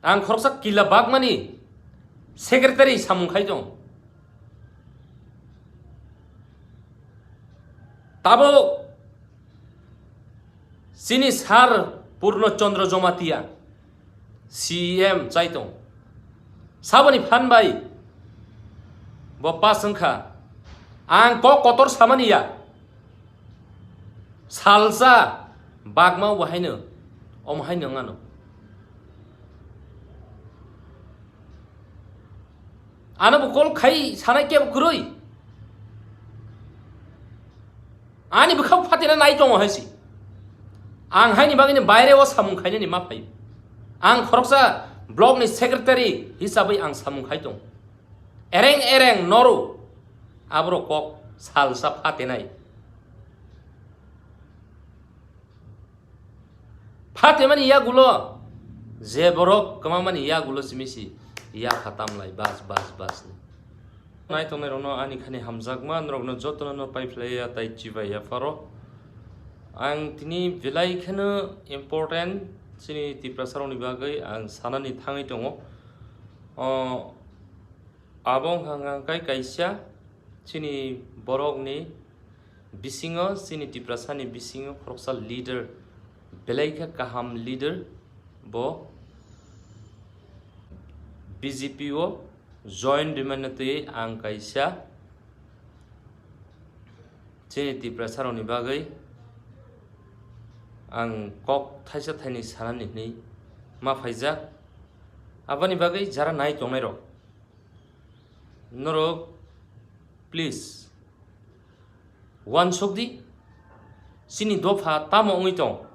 Ang khoroksa kila bagmani secretary samungkhai dong. Tabo sini sar Purno Chandra Jomatia CM Chaitong Sabani Phanbai Bopa Sangkha Ang ko kotor samania Salsa Bagma wahaino Omhaino ngano Ana bukol khai sanai ke kuroi Ani bukhau phatina nai tong haisi Ang haini bagini baire o samungkhai ni mapai Ang khoroksa blog ni secretary hisabai ang samungkhai tong Ereng noru abro kok salsa phatinai Phatimani ya gulo zeborok kamamani ya gulo simisi ya khatam lai bas Nai tong rono ani khani hamjakman rokno jotno no paiplaya tai chiba ya faro ang tini vilai khano important sini tiprasaroni bagai ang sanani thangai tongo abong hangang kai kaisya sini borok ni bisingo sini tiprasani bisingo khoroksa leader vilai kha kaham leader bo BJP o join dimanate ang kaisya sini tiprasaroni bagai ang kok thaisa thaini sanani ni ma phaijak abani bagai jara nai tongnai rok norok please one shokdi sini dofa tamo ongoi tong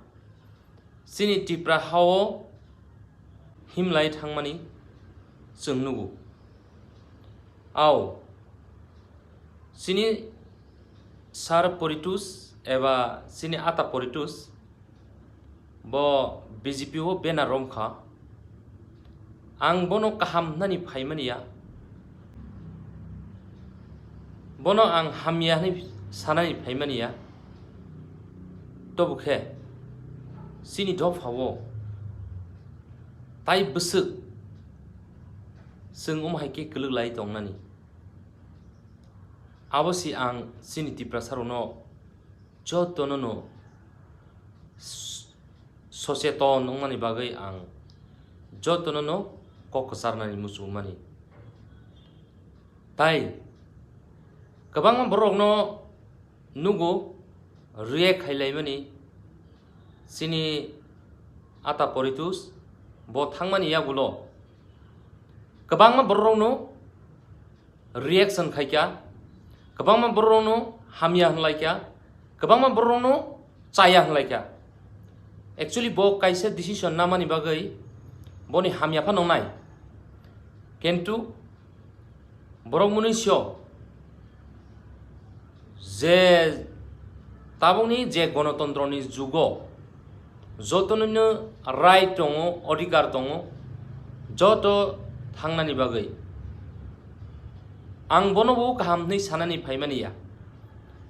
sini tipra hao himlai thangmani sungnugu au sini sar poritus eba sini ata poritus bo BJP ho bena romkha ang bono kaham nani phaimania bono ang hamia ni sanani phaimania to bukhe sini dop hawo tai busuk sung haike keluk lai tong nani abosi ang sini tiprasarono jotono no soseton ongmani bagai ang jotono no kokosarnani musumani tai kabang borok no nugo riek khailai sini ata poritus bo thangmani yagulo kabang borok no reaction khaikya kabang borok no hamya hlaikya kabang borok no chaya hlaikya actually bo kaisa decision namani bagai boni hamya pha nongnai kentu borok munisyo je tabongni je gণতন্ত্রনি jugo jotono right tongo odhikar tongo joto thangnani bagai ang bonobo kahamni sanani phaimaniya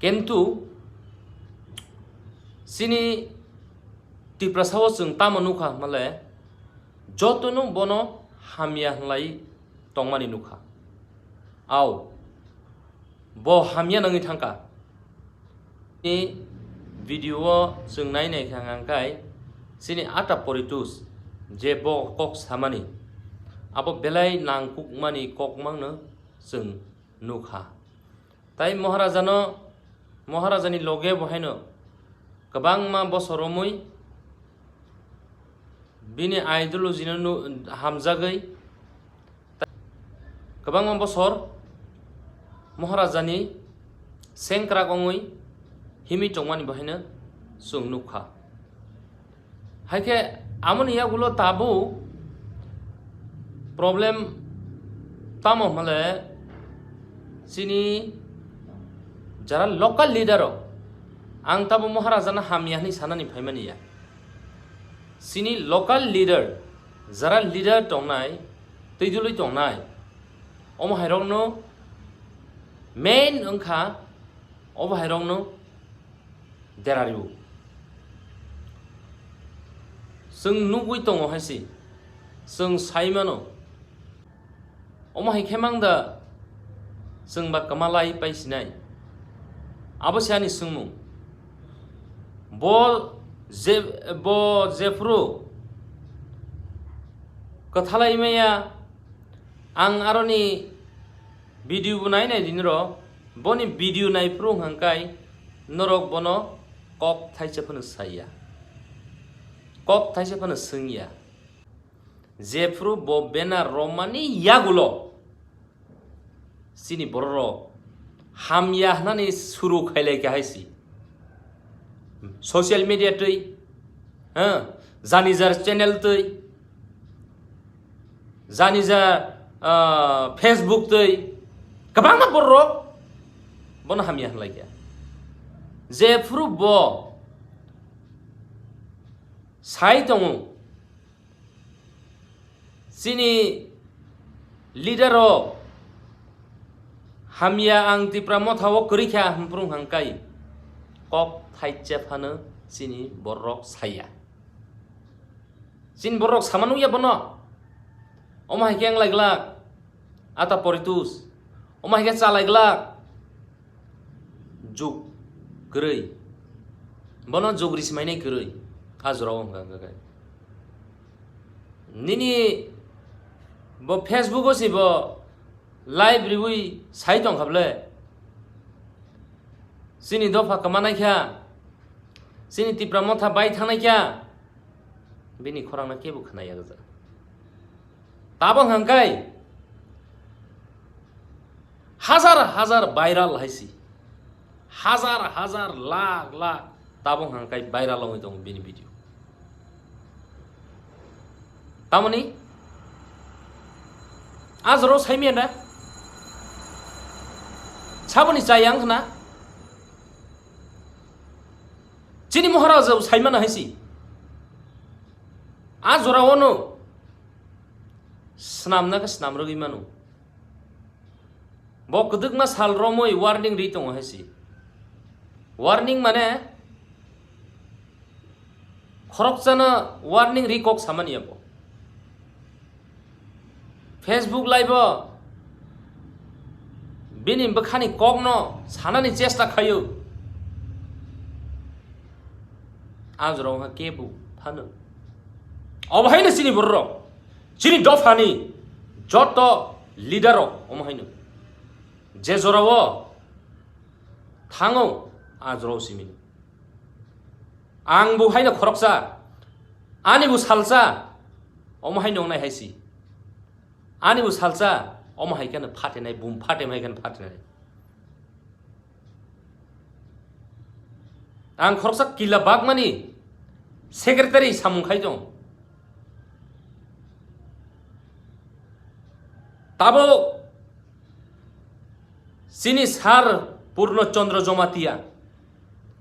kentu sini tiprasawo sung tamanukha male jotono bono hamya hlai tongmani nukha au bo hamya nangi thangka ni video sung nainai khangangkai sini ata poritus je bo kok samani abo belai nangkuk mani kok mangno sung nukha tai moharajani loge bohaino kabang ma bosoromui bini ideology no hamjagai kabang ma bosor moharajani sengkra gongui himi tongmani bohaino sung nukha haike amoni yagulo tabu problem tamo male sini jara local leader ang tabu moharajana hamyani sanani phaimaniya sini local leader jara leader tongnai teidului tongnai omo hairongno main angkha obo hairongno derariu sung nugui tongo haisi जों साइमानो अमाहाय खेमांदा जों बा कमालाय पाइसिनाय आबोसियानि सोंमु बो जेफ्रु कथालाय मैया आं आरोनि video बनाय नाय दिन र बनि भिडिअ नायफ्रु हांकाय नरक बनो कक थाइसे फनो साइया कक थाइसे फनो सोंया जेफ्रु बो बेना रमानि यागुलो सिनि बररो हामया हनानि सुरु खायलाय गाहायसि ससियल मीडिया तै जानिजार चैनल तै जानिजार फेसबुक तै गोबां बररो बन हामया हनलाय गया जेफ्रु बो साइ दङ सिनि लीडरो हामिया आं तिप्रा मथाव करिखा हमफ्रुं हांकाय कक थाइचे फानो सिनि बररक साया सिन बररक सामानु या बनो अमा हेकें लायगला आता परितुस अमा हेके चालायगला जुग गरै बनो जोग्रिस मायनाय गरै हाजराव हांगाय निनि बो फेसबुक सिबो लाइव रिवी साइ दं हाबले सिनि दफा कमानाय क्या सिनि तिप्रा मथा बाय थानाय क्या बिनि खरांना केबो खोनाया गजा ताबं हांकाय हजार हजार भाइराल हाइसि हजार हजार लाख लाख ताबं हांकाय भाइराल होय दं बिनि भिडिअ तामनि आजरो साइमिया ना साबनि जायां हना चिनि महाराज साइमान हाइसि आजरावनो स्नामना का स्नाम रगि मानु बो कदकमा साल रमय वार्निंग रि दङ हाइसि वार्निंग माने खरकजाना वार्निंग रि कक सामानिया बो फेसबुक लाइव बिनि बखानि कगनो सानानि चेष्टा खायो आजराव हा केबु फानो अबहायनो सिनि बररो सिनि दफानि जत लिडारो अमहायनो जे जराव थाङो आजराव सिमिन आं बुहायनो खरकसा आनिबु सालसा अमहायनो नाय हायसि आनिबु सालसा अमहायखानो फाटेनाय बुम फाटेमायखानो फाटेनाय आं खरकसा किला बागमानि सेक्रेटारि सामुंखाय दं ताबो सिनि सार पूर्णचंद्र जमातिया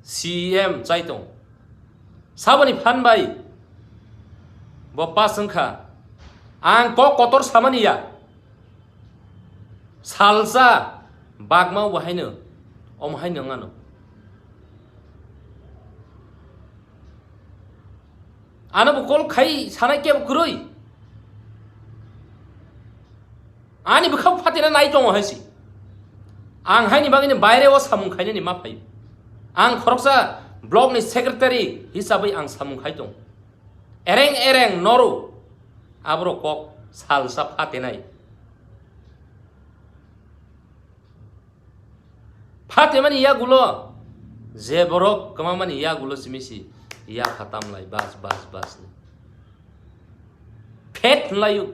सीएम चाइतों साबनि फानबाय बप्पा संखा आं को कतर सामानिया सालसा बागमाव बाहायनो अमहायनो नङानो आनो बकल खाय सानाय केब गुरै आनि बखाव फाटेना नाय दङ हायसि आं हायनि बागैनो बायरेव सामुं खायनो मा फायो आं खरकसा ब्लकनि सेक्रेटारि हिसाबै आं सामुं खाय दं एरें एरें नरु आब्रो कक सालसा फाटेनाय फाटेमानि या गुलो जेबरक कमामानि या गुलो सिमिसि या खतम लाई बस बस बस फेट लायु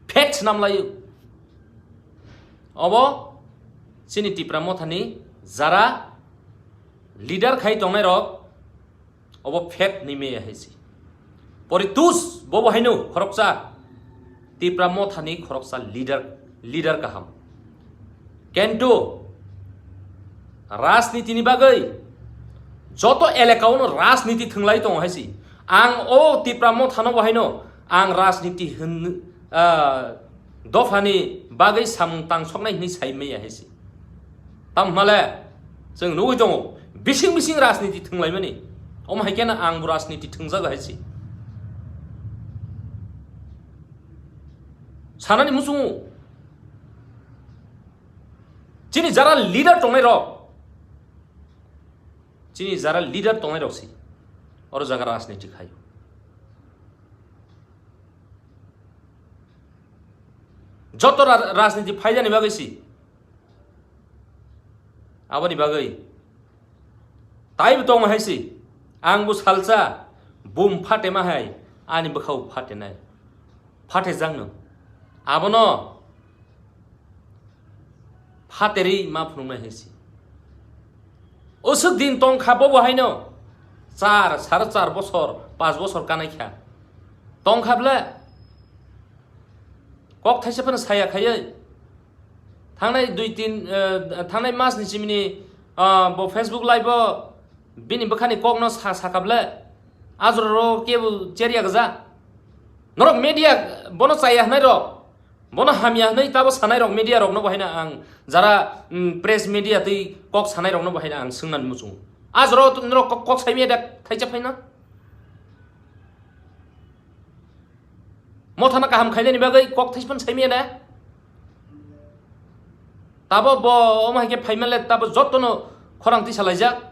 फेट नाम लायु अब सिनि तिप्रा मथानि जारा लिडार खाय दंनाय रक अब फेट निमे हायसि परितुस बबो हायनु खरकसा तिप्रा मथानि खरकसा लिडार गाहाम केन्टु राजनीतिनि बागै जत एलेकावनो राजनीति थंलाय दङ हायसि आं ओ तिप्रा मथानो बाहायनो आं राजनीति दफानि बागै सामुं तांसकनायनि साइमैया हायसि ताम माले जों नुबाय दङ बिसिं बिसिं राजनीति थंलायमानि Om haikena ang rasniti thungjaga haisi sanani musungu chini jara leader tongai rok chini jara leader tongai rok si oro jaga rasniti khayo joto rasniti phaijani bagai si abani bagai taib tong haisi angbu salsa bum phate ma hai ani bakhau phate nai phate jangno abono phateri ma phunung nai haisi osuk din tong khabo haino 4 4.5 বছর 5 বছর kanai kha tong khabla kok thaise phana saya khayai thangnai 2-3 thangnai mas ni chimini bo Facebook live bo bini bakhani kok no sakabla azro kebu cheria gaza norok media bono saya nai ro bono hamia nai tabo sanai rok media rok no bahina ang jara press media tei kok sanai rok no bahina ang sungnan musung azro norok kok sai media thaija phaina mothana kaham khaileni bagai kok thaispan sai media tabo bo omha ke phaimale tabo jotono khorang ti salaijak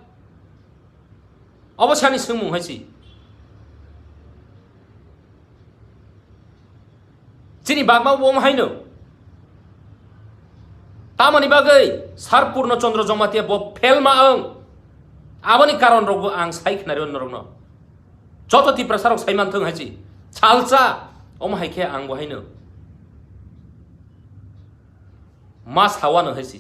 অবসানি সুমুং হাইছি চিনি Bagma bomb হাইনো তামানি বাগৈ সারপূর্ণ চন্দ্র জমাতিয়া ব ফেলমা আং আবনি কারণ রগ আং সাইখনারি অন্যরগ্ন যত তি প্রসারক সাইমান থং হাইছি ছালচা অম হাইখে আং বহাইনো মাস হাওয়ানো হাইছি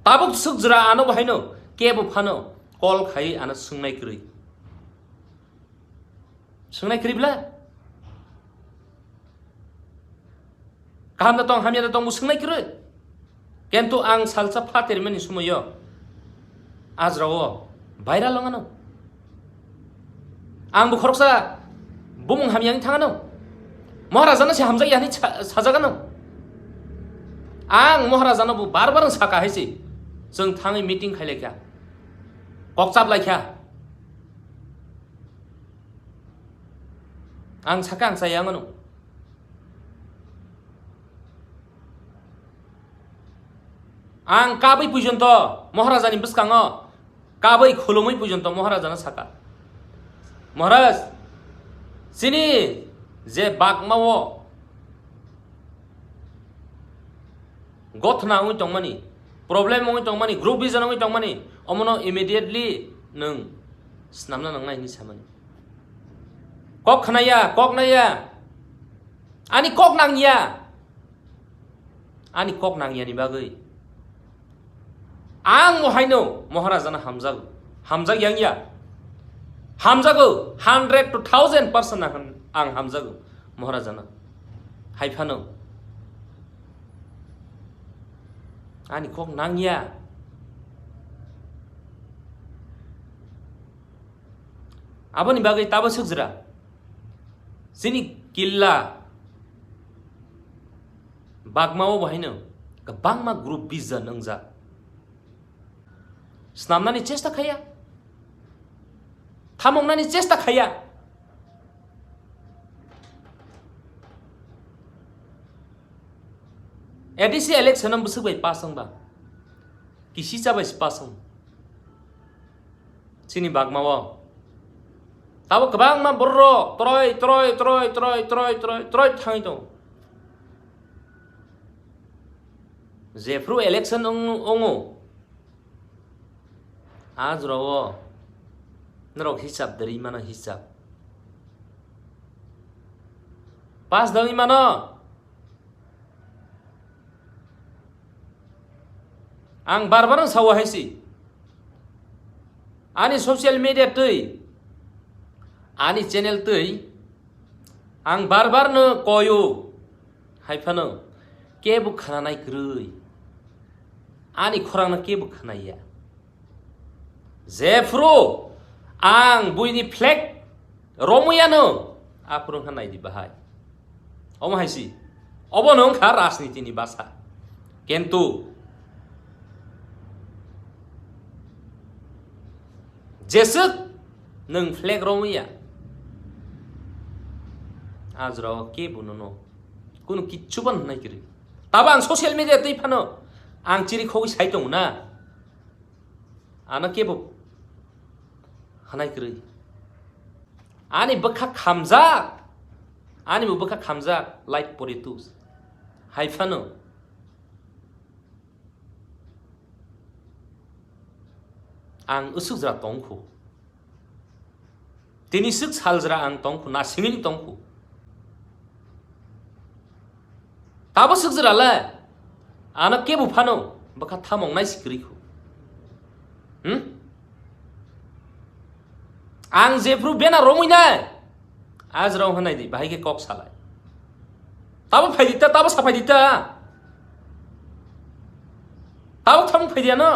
তাবুক সুকজরা আনো বহাইনো केबो फानो कल खाई आना सुंनाय क्रिब्ला kaham datang hamia datang musngai kire kentu ang salsa fatir meni sumoyo azrawo viral langano ang bu khoroksa bumung hamiang thangano maharajana se hamja yani sajagano ang maharajana bu bar bar saka haisi जों थाङै meeting खायलायखा ककचाब लायखा आं साका आं सायाङनो आं काबै पर्यन्त महाराजानि बिस्काङ काबै खुलुमै पर्यन्त महाराजाना साका महाराज सिनि जे बागमाव गथना उइ तंमानि problem mong itong mani group vision mong itong mani omono immediately nung snamna nang nai ni samani kok khnaya kok naya ani kok nang ya ni bagai ang mo haino maharajana hamza yang ya hamzago 100 to 1000% ang hamzago maharajana haifano ani kok nangya aboni bagai tabo sukjra sini killa bagmao bahino kabangma group biza nangja snamnani chesta khaya thamongnani chesta khaya ADC election am busuk bai pasang ba kisi cha bai pasang sini bagmawa tabo kabang ma borro troi thangi to jefru election ongo azrawo narok hisab dari mana hisab pas dari mana ang barbarang sawa haisi ani social media tei ani channel tei ang barbar no koyo haifano kebu khana nai krui ani khorang na kebu khana ya zefro ang buini flag romuyano aprung khanai di bahai om haisi obonong kha rasniti ni basa kentu jesuk nung flag romiya azraw ke bunono kuno kichuban nai kiri taba ang social media tei phano ang chiri khogi saitong na ana ke bu hanai kiri ani bakha khamja ani bu bakha khamja like poritus hai phano ang usuk jra tongkhu tini suk sal jra ang tongkhu na singini tongkhu taba suk jra la ana ke bu phano bakha thamong nai sikri khu ang jefru bena romui na azraw hanai di bahai ke kok salai taba phai dita taba saphai dita taba tham phai dia na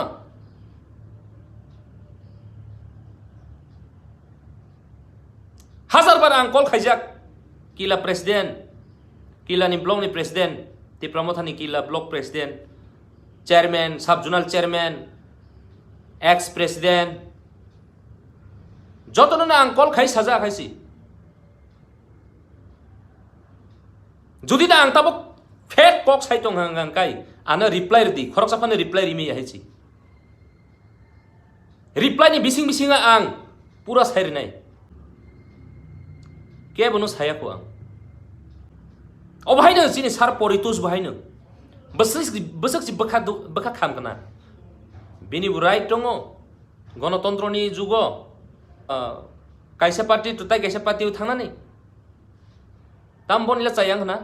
hazar bar ang kol khaijak kila president kila ni blok ni president ti pramothani kila blok president chairman sub zonal chairman ex president jotono na ang kol khai saja khaisi jodi da ang tabok fake kok saitong hangang kai ana reply di khorok saphane reply ri mi haichi reply ni bising bisinga ang pura sairi nai ke bonus saya ko ang o bahai na sini sar poritus bahai na besak si bakha kham kana bini burai tongo গণতন্ত্র ni jugo kaisa party to tai kaisa party thangna ni tam bon la chayang na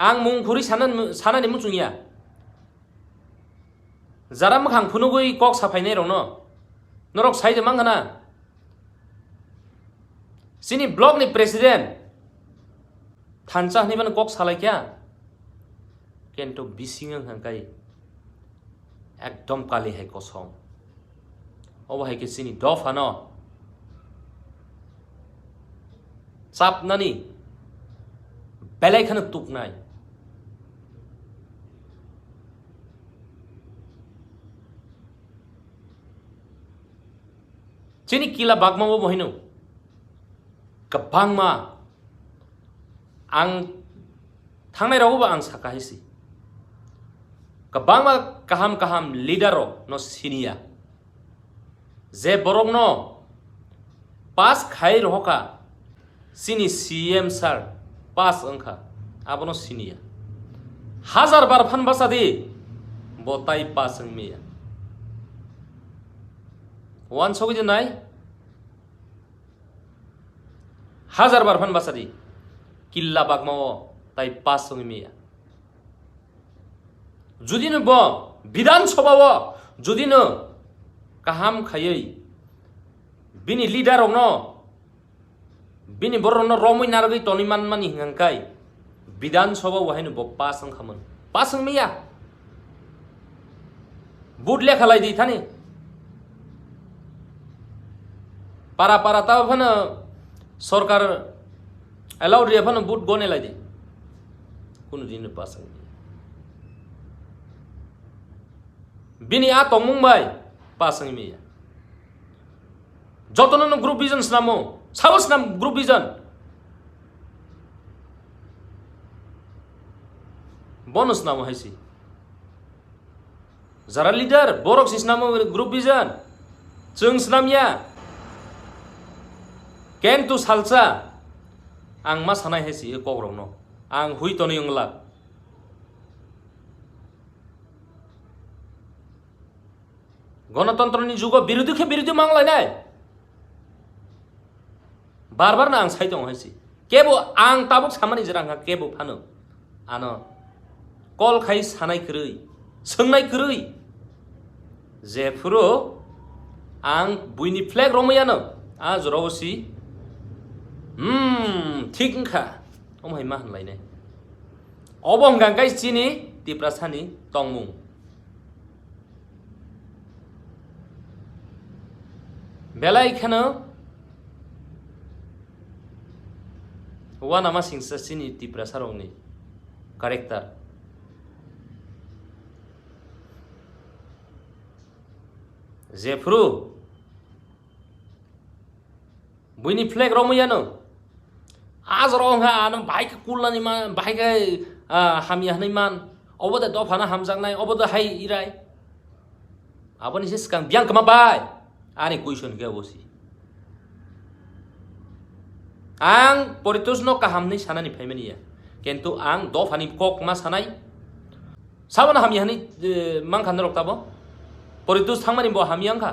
ang mung khuri sana ni mungchungya jaram khang phunugui kok saphai nei rong no norok saide mangana sini blog ni president thancha ni ban kok salai kya kento bisingang hangkai ekdom kali hai kosong oba hai ke sini dof hano sap nani belai khana tuk nai sini kila bagma mo mohino kabangma ang thangnai rago ba ang sakaisi kabangma kaham leadero no sinia je borok no pas khai roka sini cm sir pas angkha abono sinia hazar bar phan basadi botai pasang miya wan sogi nai hazar bar phan basadi killa bagmao tai pasang miya যদি ন বিধানসভা যদি ন কাহাম খাयै বিনি leader ন বিনি বড় ন রমই নারগৈ তনিমান মানি হিংকাই বিধানসভা ওহাইনো ব পাসং খামন পাসং মিয়া বুট লেখালাই দি থানি পারা পারা তা ফান সরকার এলাউড রে ফান বুট গনে লাই দি কোন দিন পাসং bini a tongmung bai pasang mi jotono no group vision namo sabos nam group vision bonus namo haisi zara leader borok sis namo group vision chung snamya ken tu salsa ang ma sanai haisi kokrong no ang hui toni yongla গণতন্ত্র ni jugo বিরোধী খে বিরোধী মাংলাই নাই বারবার না আং সাইতং হাইছি কেবো আং তাবুক সামানি জরাং কেবো Fanon আনো কল খাই সানাই krui सोंनाय krui যে ফুরো আং বুইনি ফ্ল্যাগ রমयानो आ जरावसि ঠিক খা ওমাই मा होनलायनाय অবং গাंगाय চিনি তিপ্রাসানি তংমুং belai khano wana ma singsa sini tipra sarongni karakter जेफ्रु बुइनि फ्लेग रमैयानो आज रंहा आनो बाइक कुलनानि मान बाइक हामिया हनै मान अबदे दफाना हामजांनाय अबदे हाय इराय abani se skang biang kama bai ani question ke bosi ang poritus no kaham ni sanani phaimani ya kentu ang do fani kok ma sanai sabana hami hani mang khan rok tabo poritus thangmani bo hami ang kha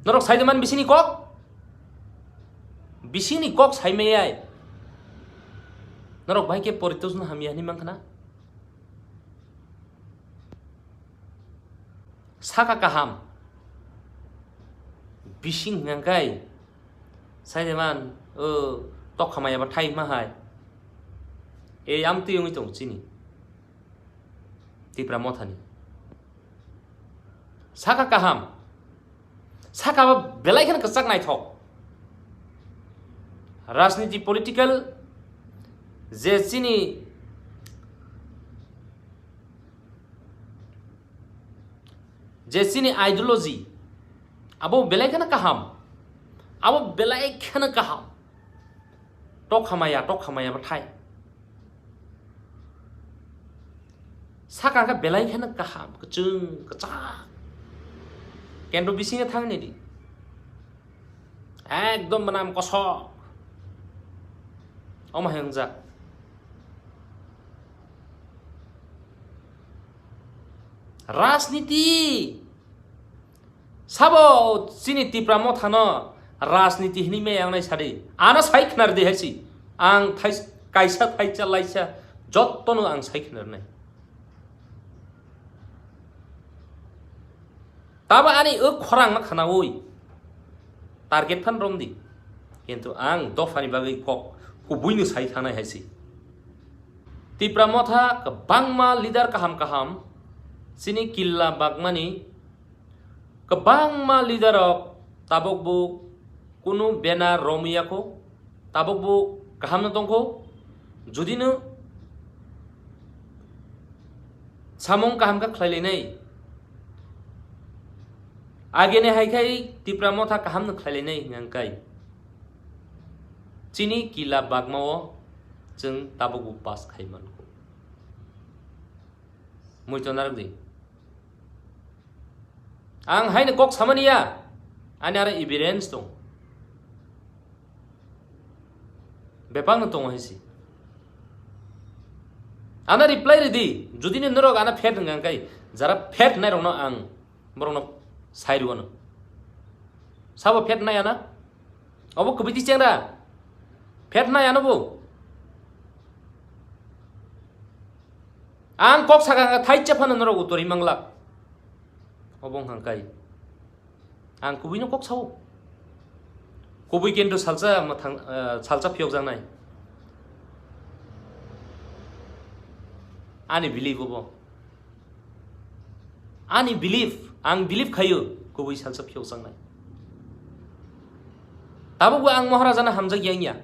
norok saideman bisini kok saimeyai norok bai ke poritus no hami hani mang khana saka kaham bising ngangkai saideman tok khamaya ba thai ma hai e am ti yong itong chini ti pramothani saka kaham saka ba belai khan ka chak nai thok rajniti political je chini Jesini ideology abo belai kana kaham abo belai kana kaham tok khamaya ba thai saka ka belai kana kaham kachung kacha kendo bisinga thang ni di ekdom banam kosok oma hengja राजनीति सबो सिनी तिप्रामो थानो राजनीति हिनी मे आंनाय सारि आना साइखनार दे हेसि आं Thai काइसा थाइचा लाइसा जत्तनो आं साइखनार नै ताबा आनि खरां मा खाना ओइ टारगेट फान रमदि किन्तु आं दफानि बागै कक कुबुइनो साइ थानाय हेसि तिप्रामो था बांमा lidar kaham sini killa bagmani kabang ma leader of tabok bu kunu bena romia ko tabok bu kaham na tongko judi no samong kaham ka khlaile nei age ne hai khai tipramo tha kaham na khlaile nei ngangkai sini killa bagmao jeng tabok bu pas khaiman ko muitonar di ang haine kok samania ani ara evidence tong bepang tong haisi ana reply re di jodi ne norok ana fet ngang kai jara fet nai rong no ang borong no sairu no sabo fet nai ana obo kubiti chengra fet nai ana bu ang kok saka thai chaphan norok utori mangla obong hangkai ang kubui no kok sau kubui kendo salsa mathang salsa phiok jang nai ani believe obo ani believe ang believe khayo kubui salsa phiok jang nai tabo bu ang maharaja na hamjak yangya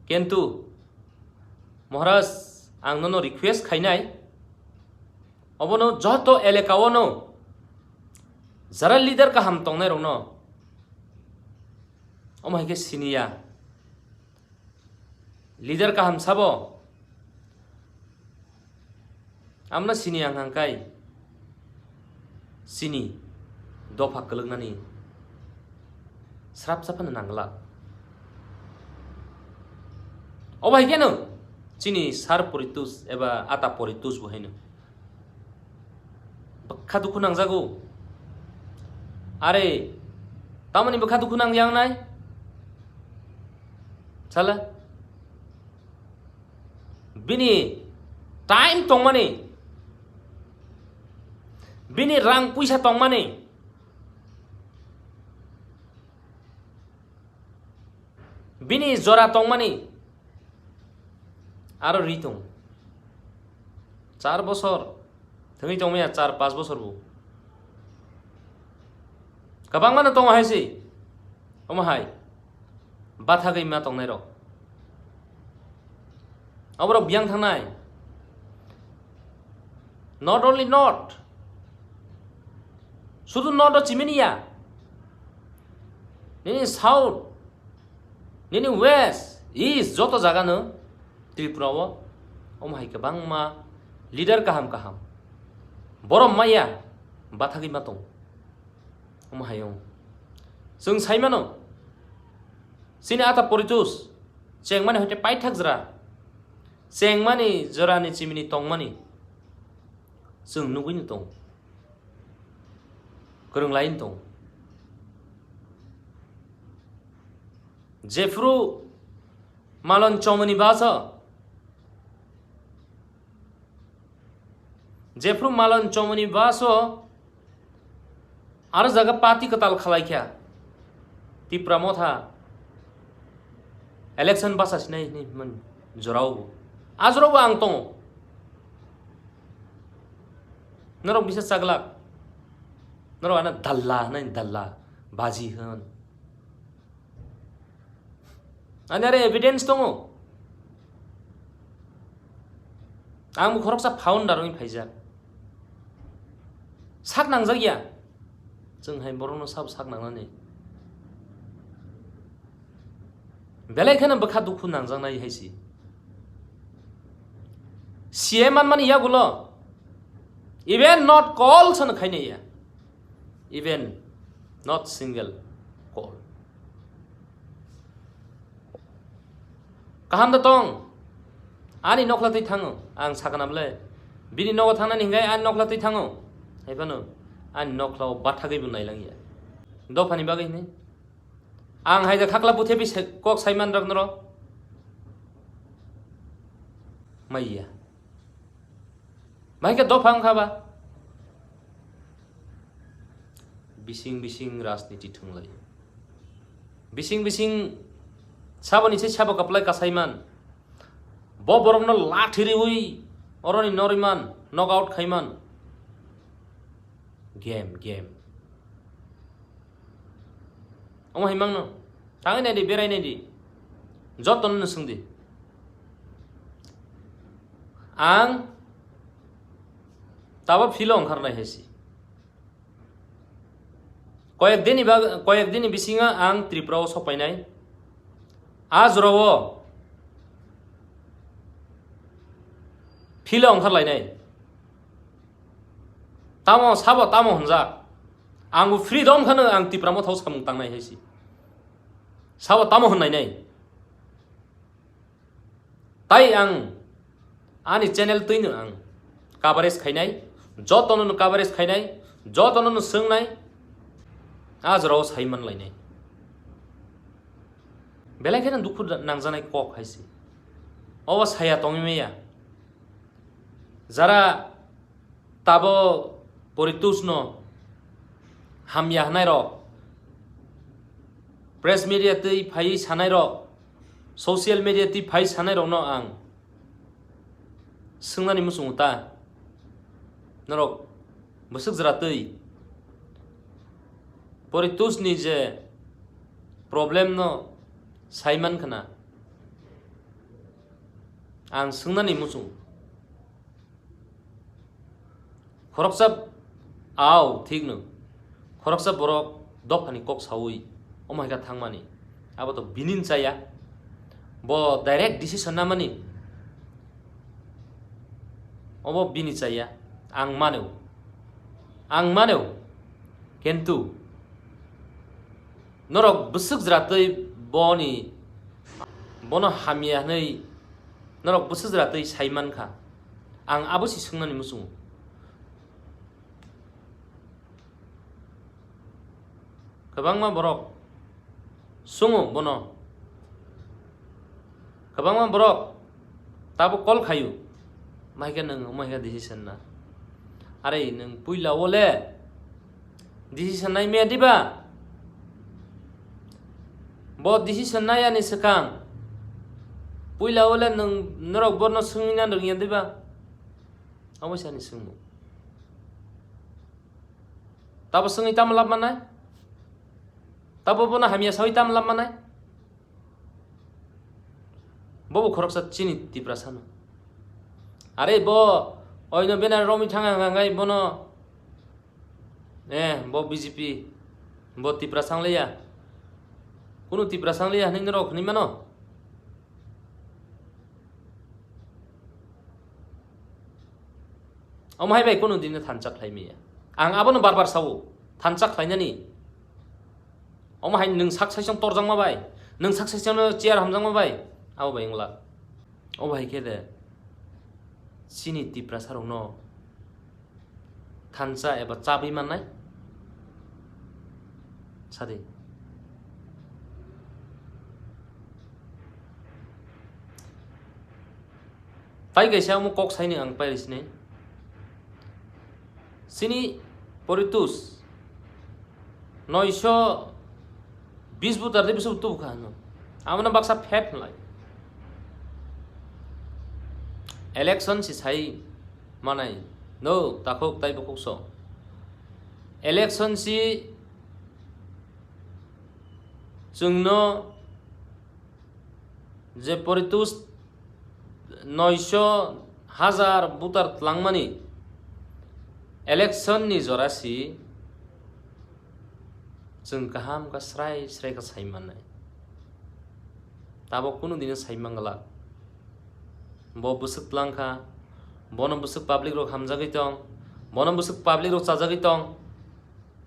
kentu maharaj ang nono request khainai obono joto elekaono zara leader ka ham tongnai rongno omai ke sinia leader ka ham sabo amna sinia ngangkai sini dofa kelegnani srap sapan nangla obai keno sini sar poritus eba ata poritus bohaino bakha duku nangjago are tamani bakha duku nangyang nai chala bini time tongmani bini rang puisa tongmani bini jora tongmani aro ritong 4 বছর थंगै तंगमया 4-5 বছর bu kabang mana tong haisi omahai batha gai ma tongnai ro abro biang thangnai Not only North. Sudu North chimini ya. Nini South. Nini West. East. Joto jaga no. Tripura wo. Omahai kabang ma leader kaham. Borom maya. Bathagi matong. Omahai yung. Sung saimano. Sini ata Portus. Ceng mani hote pai thak jra. Ceng mani jra ni chimini tong mani. Sung nugin tong. Kurung lain tong. Jeffru malon chomani basa. Jeffru malon chomani baso. Ar jaga pati katal khalai kya. Ti pramotha. Election basa sinai ni man jorau. Azro ba ang tong. Narok bisa saglak. Narok ana dalla baji han. Anare evidence tongo. Ang khorok sa found darong phaija. Sak nangjagiya. Jeng hai borono sab sak nangnani. Belai khana bakha dukhu nangjangna haisi. CM man ya gulo. Even not call san khaine ya. Even not single call. Kaham da tong. Ani noklatai thango ang sakanamle. Bini nogo thangna ningai an noklatai thango. Haibano an noklao bathagai bu nailang ya. Do phani bagai ne. Ang haida khakla puthe bi kok saiman ragnro. Maiya. Mai ka do phang khaba. Bising राजनीति थुंगलाई बिसिंग साबनि से साबो कपलाई कासाइमान बो बरमनो लाठिरि हुई अरनि नरिमान knockout खाइमान game अमा हिमांनो थाङै नायदि बेरायनायदि जतन नसुंदि आं ताबा फिलो ओंखारनाय हेसि কয়েক দিন বিসিঙা আং ত্রিপুরাও সপাইনাই আজরাও ফিলে ओंखारलायनाय तामो साबो तामो हनजा आंबो फ्रीडम खानो आं त्रिपुरामो थाव सामुं तांनाय हायसि साबो तामो होननायनाय ताई आं आनि चैनल तैनो आं कभारेज खायनाय जतननो कभारेज खायनाय जतननो सोंनाय आजराव साइमान लायनाय बेलायखेन दुखु नांजानाय कक हायसि अवा साया तंगिमेया जारा ताबो परितुसनो हामया हनाय र प्रेस मीडिया तै फाइ सानाय र सोशल मीडिया तै फाइ सानाय र न आं सोंनानै मुसुंता नरक बसुक जरा तै परितुस नि जे प्रब्लेम न साइमान खना आं सोंनानै मुसुं खरकसा आव ठीक न खरकसा बरक दफानि कक सावै अमायगा थांमानि आबो तो बिनिन जाया बो डाइरेक्ट डिसिसन नामानि अबो बिनि जाया आं मानो किन्तु नरक बुसुक जरातै बनि बनो हामियानै नरक बुसुक जरातै साइमानखा आं आबोसि सोंनानै मुसुं गोबांमा बरक सुङो बनो गोबांमा बरक ताबो कल खायु माइका नों डिसिसन ना अरे नों पुइला ओले डिसिसन नाय मेदिबा बो डिसिसन नाया नि सकां पुइला ओले नों नरक बरनो सोंगिना नों दिबा अबसानि सोंमु ताबो सोंगि ताम लाब मानाय ताबो बनो हामिया सहि ताम लाब मानाय बो खरकसा चिनि तिप्रा सानो अरे बो Oino benar romi thanga ngai bono bo BJP bo tipra sangleya kuno tipra sangleya ning rok ni mano omai bai kuno din thanchak khlaimi ang abono barbar sawo thanchak khlainani omai nung saksai torjang ma bai nung saksai chair hamjang ma bai abo bai ngla o bai kede sini tipra sarong no thancha eba chabi manai sadi pai kaisa mo kok saini ang pairis ne sini poritus noisho 20 butar de bisu tu khano amna baksa phet lai election si sai manai no takok tai bokok so election si sungno je poritus 900,000 butar tlangmani election ni jorasi jung kaham ka srai ka saiman nai tabo kuno din saimangala bo busuk tlangkha bono busuk public rok hamjagoi tong bono busuk public rok chajagoi tong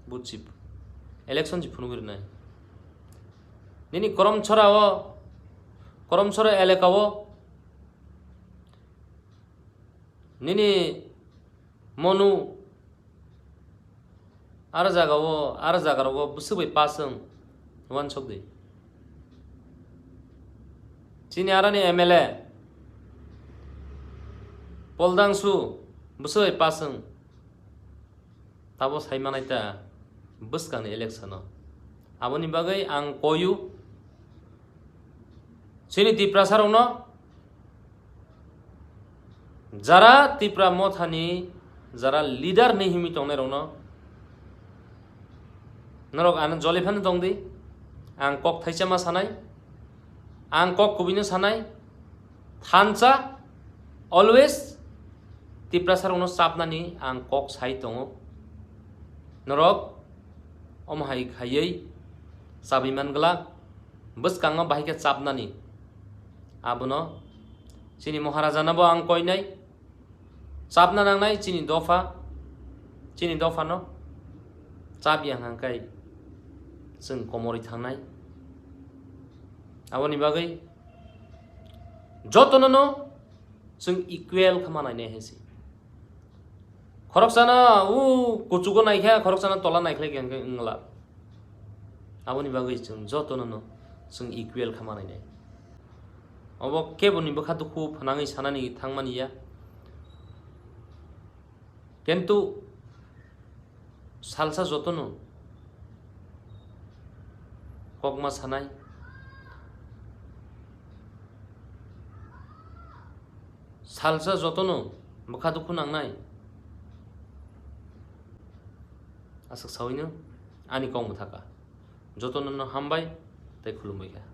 buchip election ji phunugir nai nini korom chora elekao nini monu ara jagaro busuk bai pasang wan chok de chini arani MLA Poldangsu busuk bai pasang tabo saimanaita buskang election aboni bagai ang koyu sini tipra sarongno jara tipra mothani jara leader ni himi tongne rongno norok an jolifan tongdi ang kok thaisama sanai ang kok kubino sanai thancha always tipra sarongno sapnani ang kok sai tongo norok omhai khayei sabiman gala buskang bahike sapnani abono chini maharaja nabo ang koinai sapna nangnai chini dofa no chabi ang hangkai sung komori thangnai aboni bagai jotono no sung equal khamanai ne hesi khoroksana kuchugo naikha khoroksana tola naikhle gen ngla aboni bagai sung jotono no sung equal khamanai ne obo keboni bakha duku phanangi sanani thangmaniya kentu salsa jotono kokma sanai salsa jotono bakha duku nangnai asak sawino ani kong muthaka jotono no hambai tai khulumbai kha